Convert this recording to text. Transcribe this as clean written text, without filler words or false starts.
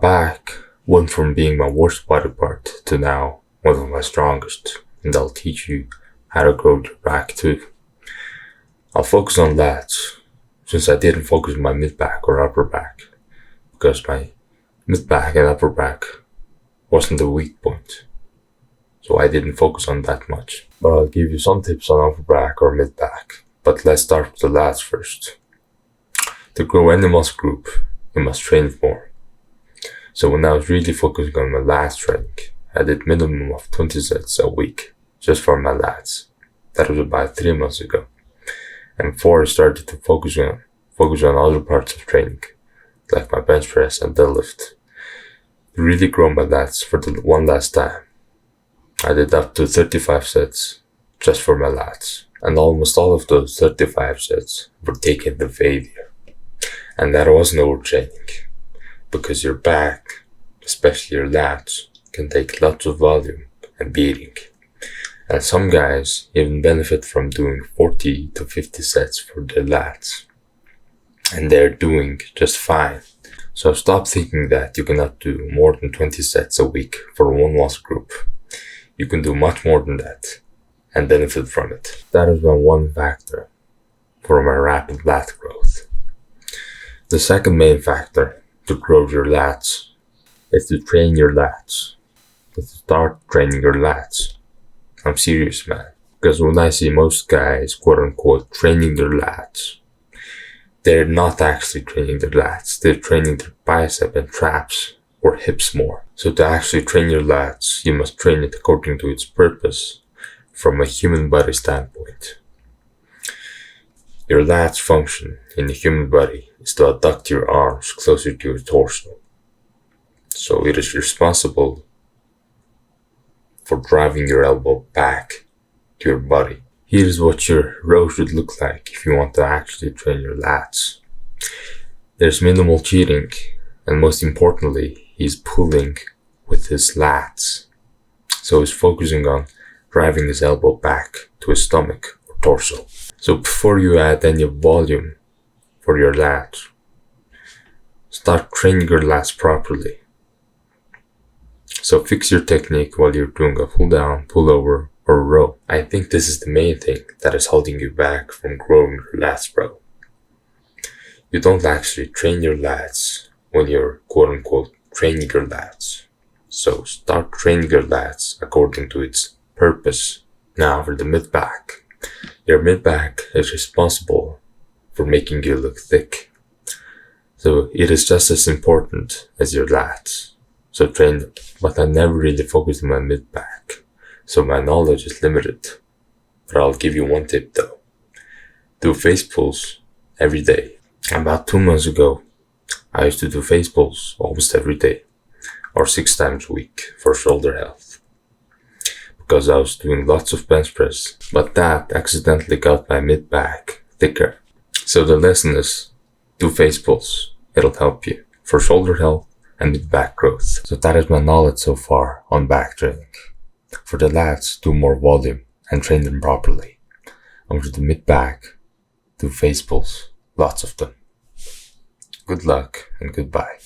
back went from being my worst body part to now one of my strongest, and I'll teach you how to grow your back too. I'll focus on lats, since I didn't focus on my mid-back or upper back, because my mid-back and upper back wasn't the weak point, so I didn't focus on that much. But I'll give you some tips on upper back or mid-back, but let's start with the lats first. To grow any muscle group, you must train more. So when I was really focusing on my lats training, I did minimum of 20 sets a week, just for my lats. That was about 3 months ago. And before I started to focus on other parts of training, like my bench press and deadlift, to really grow my lats for the one last time. I did up to 35 sets just for my lats, and almost all of those 35 sets were taken to failure. And that wasn't overtraining, because your back, especially your lats, can take lots of volume and beating. And some guys even benefit from doing 40 to 50 sets for their lats, and they're doing just fine. So stop thinking that you cannot do more than 20 sets a week for one muscle group. You can do much more than that and benefit from it. That is my one factor for my rapid lat growth. The second main factor to grow your lats is to train your lats. To start training your lats. I'm serious, man. Because when I see most guys, quote unquote, training their lats, they're not actually training their lats. They're training their bicep and traps or hips more. So to actually train your lats, you must train it according to its purpose from a human body standpoint. Your lats function in the human body is to adduct your arms closer to your torso. So it is responsible for driving your elbow back to your body. Here's what your row should look like if you want to actually train your lats. There's minimal cheating, and most importantly, he's pulling with his lats. So he's focusing on driving his elbow back to his stomach or torso. So before you add any volume for your lats, start training your lats properly. So fix your technique while you're doing a pull down, pull over, or row. I think this is the main thing that is holding you back from growing your lats, bro. You don't actually train your lats when you're quote unquote training your lats. So start training your lats according to its purpose. Now for the mid-back. Your mid-back is responsible for making you look thick. So it is just as important as your lats. So train them. But I never really focused on my mid-back, so my knowledge is limited. But I'll give you one tip though. Do face pulls every day. About 2 months ago, I used to do face pulls almost every day, or 6 times a week for shoulder health. Because I was doing lots of bench press, but that accidentally got my mid-back thicker. So the lesson is, do face pulls. It'll help you for shoulder health and mid-back growth. So that is my knowledge so far on back training. For the lats, do more volume and train them properly. And for the mid-back, do face pulls. Lots of them. Good luck and goodbye.